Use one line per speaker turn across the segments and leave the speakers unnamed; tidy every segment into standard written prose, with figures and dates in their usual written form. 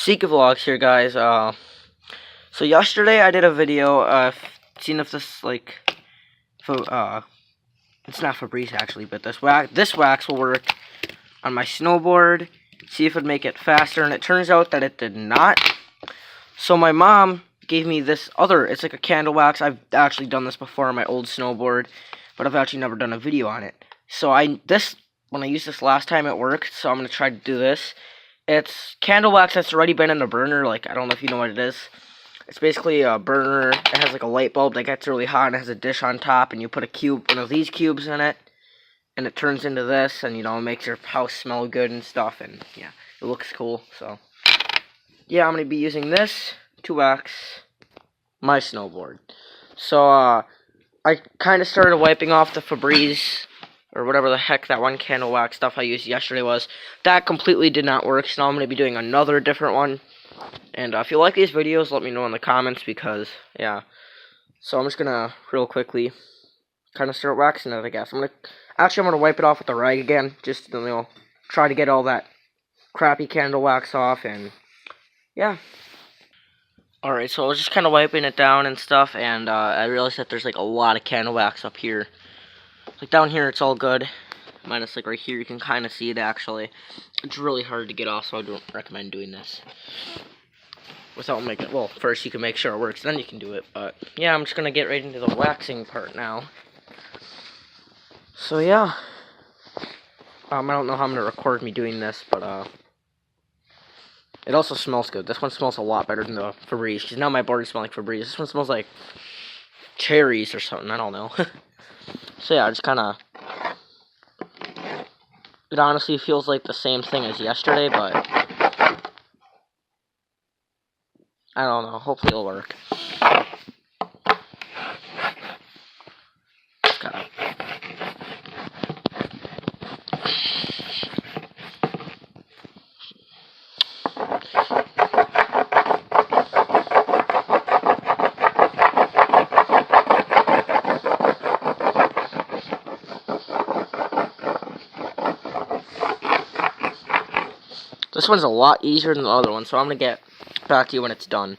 Seeker Vlogs here, guys. So yesterday I did a video, seeing if this, it's not Febreze actually, but this wax will work on my snowboard. See if it'd make it faster, and it turns out that it did not. So my mom gave me this other, it's like a candle wax. I've actually done this before on my old snowboard, but I've actually never done a video on it. So when I used this last time, it worked, so I'm going to try to do this. It's candle wax that's already been in a burner. I don't know if you know what it is. It's basically a burner. It has like a light bulb that gets really hot, and it has a dish on top, and you put one of these cubes in it, and it turns into this, and it makes your house smell good and stuff, and yeah, it looks cool. So yeah, I'm going to be using this to wax my snowboard. So I kind of started wiping off the Febreze, or whatever the heck that one candle wax stuff I used yesterday was. That completely did not work, so now I'm going to be doing another different one. And if you like these videos, let me know in the comments, because, yeah. So I'm just going to, real quickly, kind of start waxing it, I guess. I'm going to wipe it off with the rag again, just, try to get all that crappy candle wax off, and, yeah. Alright, so I was just kind of wiping it down and stuff, and I realized that there's, a lot of candle wax up here. Down here, it's all good. Minus, right here, you can kind of see it, actually. It's really hard to get off, so I don't recommend doing this. Without making it, well, first you can make sure it works, then you can do it. But, yeah, I'm just going to get right into the waxing part now. So, yeah. I don't know how I'm going to record me doing this, but, it also smells good. This one smells a lot better than the Febreze, because now my board smells like Febreze. This one smells like cherries or something, I don't know. So yeah, just kind of, it honestly feels like the same thing as yesterday, but I don't know, hopefully it'll work. Just kind of. This one's a lot easier than the other one, so I'm going to get back to you when it's done.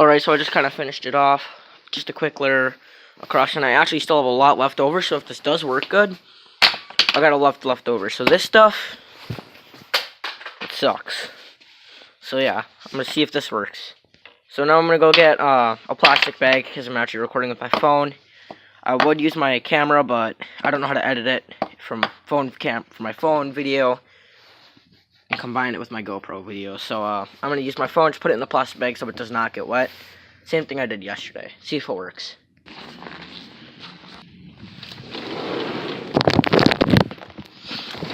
Alright, so I just kind of finished it off. Just a quick layer across, and I actually still have a lot left over, so if this does work good, I got a lot left over. So this stuff, it sucks. So yeah, I'm going to see if this works. So now I'm going to go get a plastic bag, because I'm actually recording with my phone. I would use my camera, but I don't know how to edit it from my phone video and combine it with my GoPro video. So I'm going to use my phone, just put it in the plastic bag so it does not get wet. Same thing I did yesterday. See if it works.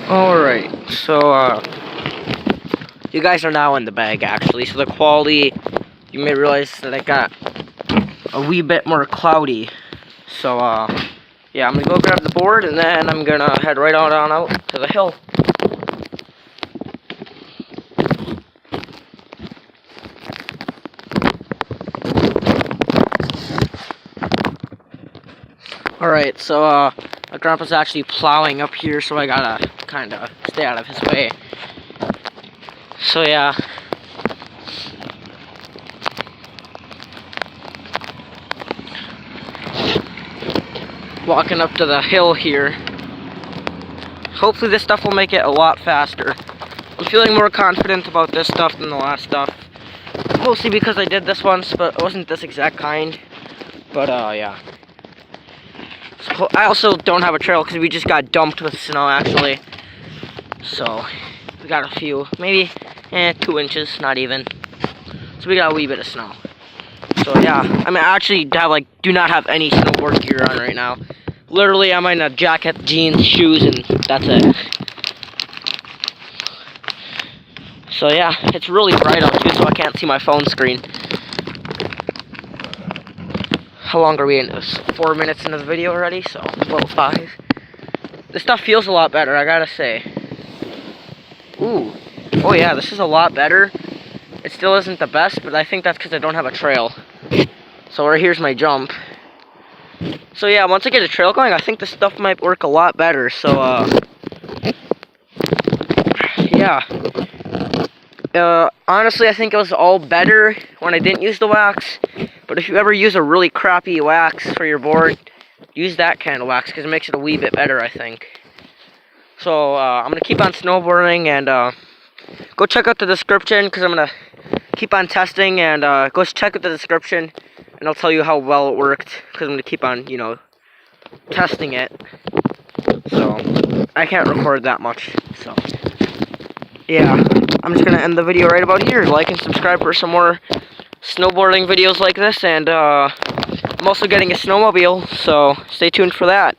Alright, so you guys are now in the bag, actually. So the quality, you may realize that it got a wee bit more cloudy. So yeah, I'm going to go grab the board, and then I'm going to head right on out to the hill. Alright, so my grandpa's actually plowing up here, so I gotta kind of stay out of his way. So yeah. Walking up to the hill here. Hopefully this stuff will make it a lot faster. I'm feeling more confident about this stuff than the last stuff. Mostly because I did this once, but it wasn't this exact kind. But yeah. So I also don't have a trail because we just got dumped with snow, actually. So we got a few, maybe 2 inches, not even. So we got a wee bit of snow. So yeah, I mean, I actually do not have any snowboard gear on right now. Literally, I'm in a jacket, jeans, shoes, and that's it. So yeah, it's really bright out too, so I can't see my phone screen. How long are we in this? 4 minutes into the video already, so about 5. This stuff feels a lot better, I gotta say. Ooh. Oh yeah, this is a lot better. It still isn't the best, but I think that's because I don't have a trail. So here's my jump. So yeah, once I get a trail going, I think this stuff might work a lot better. So yeah. Honestly, I think it was all better when I didn't use the wax. But if you ever use a really crappy wax for your board, use that kind of wax because it makes it a wee bit better, I think. So, I'm going to keep on snowboarding and go check out the description because I'm going to keep on testing and go check out the description and I'll tell you how well it worked because I'm going to keep on, you know, testing it. So, I can't record that much, so, yeah, I'm just going to end the video right about here. Like and subscribe for some more snowboarding videos like this, and I'm also getting a snowmobile, so stay tuned for that.